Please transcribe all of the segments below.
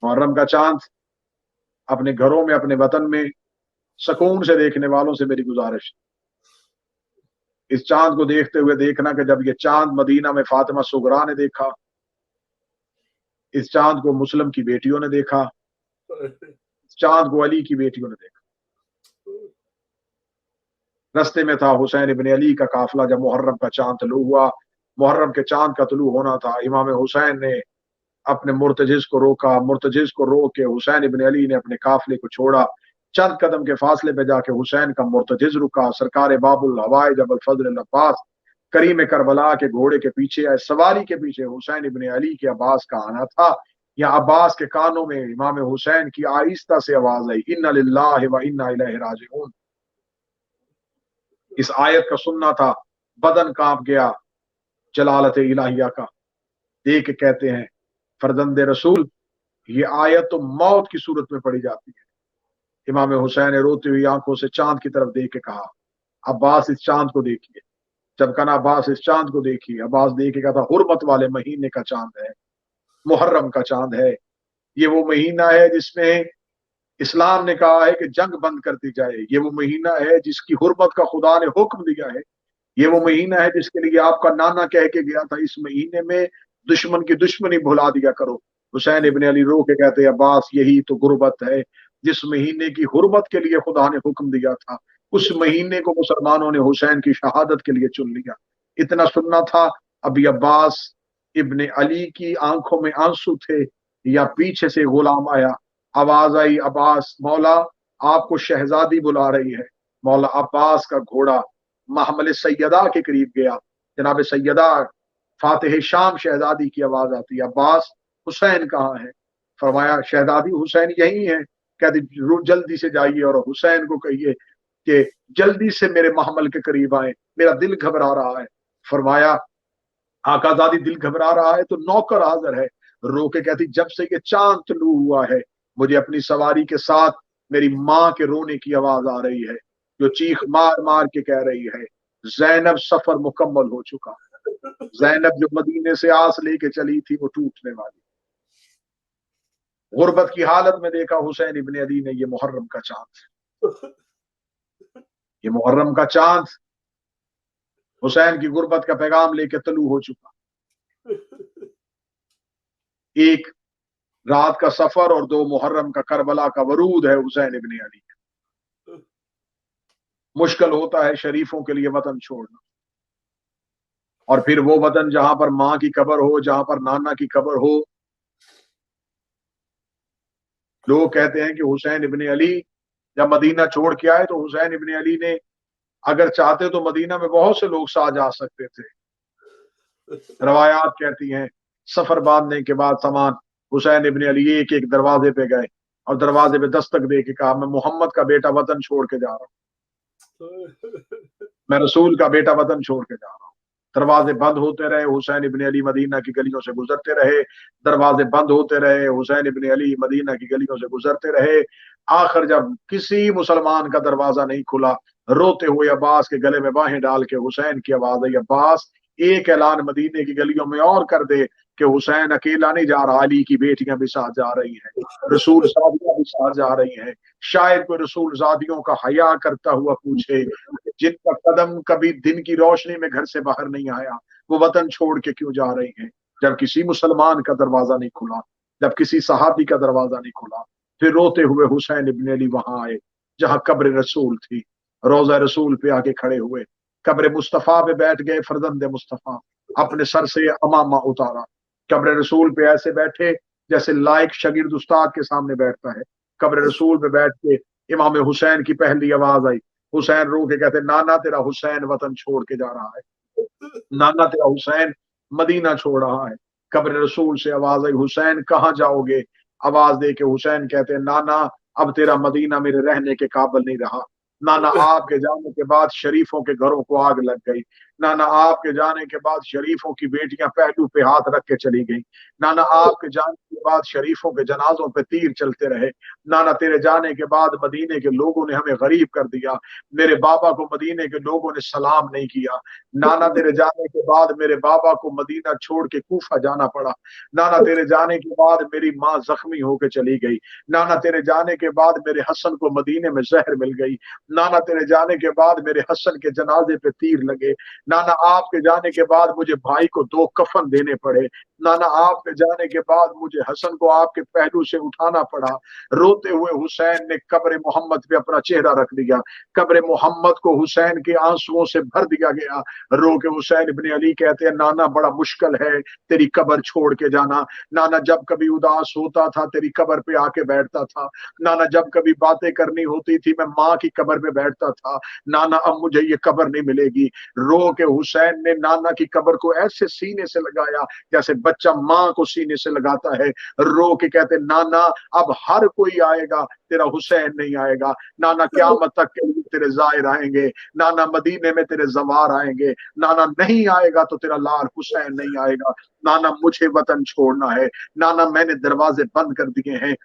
मुहर्रम का चांद अपने घरों में, अपने वतन में सुकून से देखने वालों से मेरी गुजारिश, इस चांद को देखते हुए देखना कि जब ये चांद मदीना में फातिमा सुगरा ने देखा, इस चांद को मुस्लिम की बेटियों ने देखा, इस चांद को अली की बेटियों ने देखा। रस्ते में था हुसैन इब्न अली का काफिला, जब मुहर्रम का चांद तलू हुआ, मुहर्रम के चांद का तलू होना था, इमाम हुसैन ने अपने मुर्तजिज को रोका, मुर्तजिज को रोक के हुसैन इब्न अली ने अपने काफिले को छोड़ा। चंद कदम के फासले पे जाके हुसैन का मुर्तजिज रुका। सरकार बाबुल हवाइज अबुल फजल अब्बास करीम करबला के घोड़े के पीछे आए, सवारी के पीछे हुसैन इब्न अली के अब्बास का आना था। या अब्बास के कानों में इमाम हुसैन की आहिस्ता से आवाज आई, इन्ना लिल्लाहि व इन्ना इलैहि राजिऊन। इस आयत का सुनना था, बदन कांप गया जलालत इलाहिया का। देख कहते हैं फरजंद रसूल, ये आयत तो मौत की सूरत में पड़ी जाती है। इमाम हुसैन ने रोती हुई आंखों से चांद की तरफ देख के कहा, अब्बास इस चांद को देखिए। जब कहा अब्बास इस चांद को देखिए, अब्बास देख के कहा था, हुर्मत वाले महीने का चांद है, मुहर्रम का चांद है। ये वो महीना है जिसमें इस्लाम ने कहा है कि जंग बंद कर दी जाए। ये वो महीना है जिसकी हुर्मत का खुदा ने हुक्म दिया है। ये वो महीना है जिसके लिए आपका नाना कह के गया था, इस महीने में दुश्मन की दुश्मनी भुला दिया करो। हुसैन इब्न अली रो के कहते हैं, अब्बास यही तो गुर्बत है, जिस महीने की हुर्मत के लिए खुदा ने हुक्म दिया था, उस महीने को मुसलमानों ने हुसैन की शहादत के लिए चुन लिया। इतना सुनना था। अभी अब्बास इब्न अली की आंखों में आंसू थे, या पीछे से गुलाम आया, आवाज आई, अब्बास मौला आपको शहजादी बुला रही है। मौला अब्बास का घोड़ा महमल सैयदा के करीब गया। जनाब सैयदा फातिह शाम शहजादी की आवाज आती है, अब्बास हुसैन कहाँ है? फरमाया शहजादी हुसैन यही है। कहती जल्दी से जाइए और हुसैन को कहिए कि जल्दी से मेरे महमल के करीब आए, मेरा दिल घबरा रहा है। फरमाया आकाजादी दिल घबरा रहा है तो नौकर हाजिर है। रो के कहती, जब से ये चांद तलू हुआ है, मुझे अपनी सवारी के साथ मेरी माँ के रोने की आवाज आ रही है, जो चीख मार मार के कह रही है, जैनब सफर मुकम्मल हो चुका। जैनब जो मदीने से आस लेके चली थी वो टूटने वाली। गुर्बत की हालत में देखा हुसैन इब्न अली ने ये मुहर्रम का चांद, ये मुहर्रम का चांद हुसैन की गुर्बत का पैगाम लेके तलू हो चुका। एक रात का सफर और 2 मुहर्रम का करबला का वरूद है हुसैन इब्न अली। मुश्किल होता है शरीफों के लिए वतन छोड़ना, और फिर वो वतन जहां पर माँ की कब्र हो, जहां पर नाना की कब्र हो। लोग कहते हैं कि हुसैन इब्न अली जब मदीना छोड़ के आए तो हुसैन इब्न अली ने अगर चाहते तो मदीना में बहुत से लोग साथ जा सकते थे। रवायात कहती हैं सफर बांधने के बाद सामान हुसैन इब्न अली एक एक दरवाजे पे गए और दरवाजे पे दस्तक दे के कहा, मैं मोहम्मद का बेटा वतन छोड़ के जा रहा हूँ, मैं रसूल का बेटा वतन छोड़ के जा रहा हूँ। दरवाजे बंद होते रहे, हुसैन इब्न अली मदीना की गलियों से गुजरते रहे। दरवाजे बंद होते रहे, हुसैन इब्न अली मदीना की गलियों से गुजरते रहे। आखिर जब किसी मुसलमान का दरवाजा नहीं खुला, रोते हुए अब्बास के गले में बाहें डाल के हुसैन की आवाज आई, अब्बास एक ऐलान मदीने की गलियों में और कर दे कि हुसैन अकेला नहीं जा रहा, अली की बेटियां भी साथ जा रही हैं, रसूल सादियां भी साथ जा रही हैं। शायद कोई रसूल जादियों का हया करता हुआ पूछे, जिनका कदम कभी दिन की रोशनी में घर से बाहर नहीं आया, वो वतन छोड़ के क्यों जा रही हैं? जब किसी मुसलमान का दरवाजा नहीं खुला, जब किसी सहाबी का दरवाजा नहीं खुला, फिर रोते हुए हुसैन इब्न अली वहां आए जहां कब्र रसूल थी। रोजा रसूल पे आके खड़े हुए, कब्र मुस्तफा पे बैठ गए। फरजंद मुस्तफा अपने सर से अमामा उतारा, कब्र रसूल पे ऐसे बैठे जैसे लायक शगिर्द उस्ताद के सामने बैठता है। कब्र रसूल पे बैठ के इमाम हुसैन की पहली आवाज आई। हुसैन रो के कहते, नाना तेरा हुसैन वतन छोड़ के जा रहा है, नाना तेरा हुसैन मदीना छोड़ रहा है। कब्र रसूल से आवाज आई, हुसैन कहाँ जाओगे? आवाज दे के हुसैन कहते हैं, नाना अब तेरा मदीना मेरे रहने के काबिल नहीं रहा। नाना आपके जाने के बाद शरीफों के घरों को आग लग गई, नाना आपके जाने के बाद शरीफों की बेटियां पहलू पे हाथ रख के चली गई। नाना आपके जाने के बाद शरीफों के जनाजों पे तीर चलते रहे। नाना तेरे जाने के बाद मदीने के लोगों ने हमें गरीब कर दिया। मेरे बाबा को मदीने के लोगों ने सलाम नहीं किया। नाना तेरे जाने के बाद मेरे बाबा को मदीना छोड़ के कूफा जाना पड़ा। नाना तेरे जाने के बाद मेरी माँ जख्मी होकर चली गई। नाना तेरे जाने के बाद मेरे हसन को मदीने में जहर मिल गई। नाना तेरे जाने के बाद मेरे हसन के जनाजे पे तीर लगे। नाना आपके जाने के बाद मुझे भाई को 2 कफन देने पड़े। नाना आपके जाने के बाद मुझे हसन को आपके पहलू से उठाना पड़ा। रोते हुए हुसैन ने कब्र मोहम्मद पे अपना चेहरा रख दिया। कब्र मोहम्मद को हुसैन के आंसुओं से भर दिया गया। रो के हुसैन इब्ने अली कहते हैं, नाना बड़ा मुश्किल है तेरी कब्र छोड़ के जाना। नाना जब कभी उदास होता था तेरी कब्र पे आके बैठता था। नाना जब कभी बातें करनी होती थी मैं माँ की कब्र पे बैठता था। नाना अब मुझे ये कब्र नहीं मिलेगी। रो के हुसैन ने नाना की कब्र को ऐसे सीने से लगाया जैसे बच्चा माँ को सीने से लगाता है। रो के कहते, नाना अब हर कोई आएगा, तेरा हुसैन नहीं आएगा। नाना क़यामत तक के लिए तेरे ज़ाहिर आएंगे। नाना मदीने में तेरे जवार आएंगे। नाना नहीं आएगा तो तेरा लाल हुसैन नहीं आएगा। नाना मुझे वतन छोड़ना है। नाना मैंने दरवाजे बंद कर दिए हैं।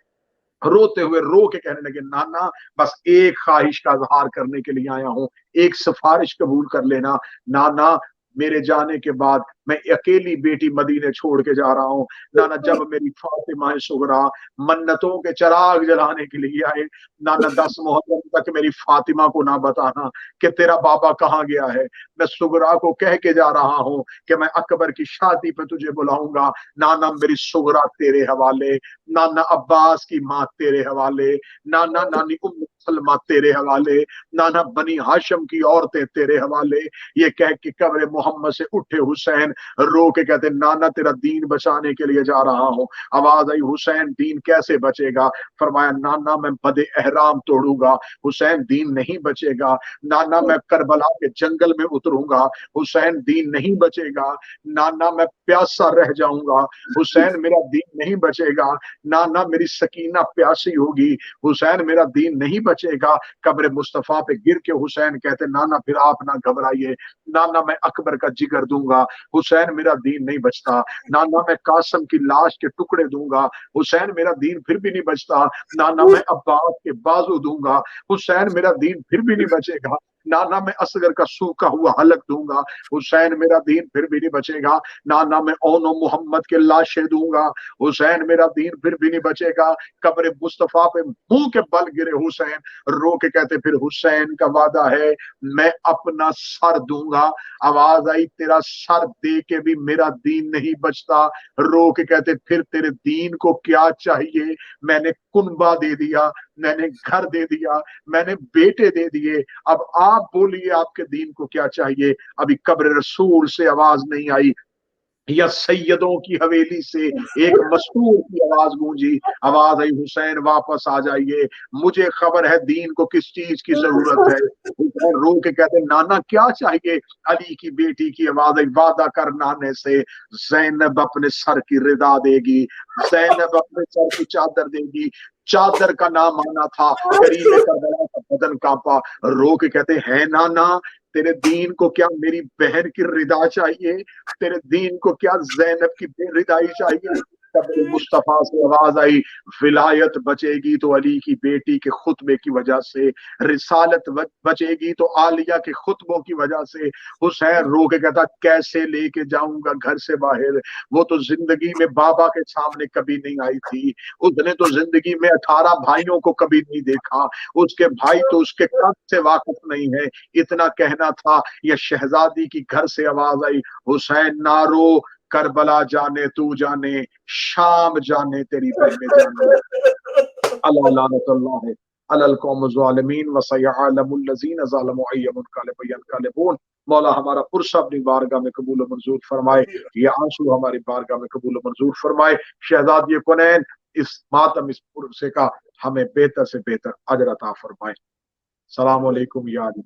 रोते हुए रो के कहने लगे, नाना बस एक ख्वाहिश का इजहार करने के लिए आया हूं, एक सिफारिश कबूल कर लेना। नाना मेरे जाने के बाद मैं अकेली बेटी मदीने छोड़ के जा रहा हूँ। नाना जब मेरी फातिमा सुगरा मन्नतों के चिराग जलाने के लिए आए, नाना 10 मुहर्रम तक मेरी फातिमा को ना बताना कि तेरा बाबा कहाँ गया है। मैं सुगरा को कह के जा रहा हूँ कि मैं अकबर की शादी पे तुझे बुलाऊंगा। नाना मेरी सुगरा तेरे हवाले, नाना अब्बास की माँ तेरे हवाले, नाना नानी उम्म सलमा तेरे हवाले, नाना बनी हाशम की औरतें तेरे हवाले। ये कह के कब्र मोहम्मद से उठे हुसैन, रो के कहते, नाना तेरा दीन बचाने के लिए जा रहा हूँ। आवाज आई, हुसैन दीन कैसे बचेगा? फरमाया, नाना मैं बदे एहराम तोड़ूंगा, हुसैन दीन नहीं बचेगा। नाना मैं करबला के जंगल में उतरूंगा, हुसैन दीन नहीं बचेगा। नाना मैं प्यासा रह जाऊंगा, हुसैन मेरा दीन नहीं बचेगा। नाना मेरी सकीना प्यासी होगी, हुसैन मेरा दीन नहीं बचेगा। कब्र मुस्तफा पे गिर के हुसैन कहते, नाना फिर आप ना घबराइए, नाना मैं अकबर का जिगर दूंगा, हुसैन मेरा दीन नहीं बचता। नाना मैं कासम की लाश के टुकड़े दूंगा, हुसैन मेरा दीन फिर भी नहीं बचता। नाना मैं अब्बास के बाजू दूंगा, हुसैन मेरा दीन फिर भी नहीं बचेगा। नाना मैं असगर का सूखा हुआ हलक दूंगा, हुसैन मेरा दीन फिर भी नहीं बचेगा। नाना मैं ओनो मोहम्मद के लाशें दूंगा, हुसैन मेरा दीन फिर भी नहीं बचेगा। कब्र मुस्तफा पे मुंह के बल गिरे हुसैन, रो के कहते, फिर हुसैन का वादा है मैं अपना सर दूंगा। आवाज आई, तेरा सर दे के भी मेरा दीन नहीं बचता। रो के कहते, फिर तेरे दीन को क्या चाहिए? मैंने कुनबा दे दिया, मैंने घर दे दिया, मैंने बेटे दे दिए, अब आप बोलिए आपके दीन को क्या चाहिए? अभी कब्र रसूल से आवाज नहीं आई या सैयदों की हवेली से एक मस्तूर की आवाज गूंजी। आवाज आई, हुसैन वापस आ जाइए, मुझे खबर है दीन को किस चीज की जरूरत है। हुसैन रो के कहते, नाना क्या चाहिए? अली की बेटी की आवाज आई, वादा कर नाने से, जैनब अपने सर की रिदा देगी, जैनब अपने सर की चादर देगी। चादर का नाम आना था, करीब करबला का बदन कांपा। रो के कहते हैं, नाना तेरे दीन को क्या मेरी बहन की रिदा चाहिए? तेरे दीन को क्या जैनब की बेरिदाई चाहिए? कब्र मुस्तफा से आवाज आई, विलायत बचेगी तो अली की बेटी के खुतबे की वजह से, रिसालत बचेगी तो आलिया के खुतबों की वजह से। हुसैन रो के कहता, कैसे लेके जाऊंगा घर से बाहर? वो तो जिंदगी में बाबा के सामने कभी नहीं आई थी, उसने तो जिंदगी में 18 भाइयों को कभी नहीं देखा, उसके भाई तो उसके कद से वाकिफ नहीं है। इतना कहना था, यह शहजादी की घर से आवाज आई, हुसैन नारो, करबला जाने तू जाने, शाम जाने तेरी बहनें जाने। अल्लाह लानतुल्लाह अलल कौम ज़ालिमीन व सयअलमुल लज़ीना ज़लमू अय्य मुनक़लिबिन यनक़लिबून। मौला हमारा पुरसा अपनी बारगाह में कबूल और मंजूर फरमाए, ये आंसू हमारी बारगाह में कबूल और मंजूर फरमाए। शहजादी कुनैन इस मातम, इस पुरसे का हमें बेहतर से बेहतर अजर अता फरमाए। सलाम अलैकुम या अली।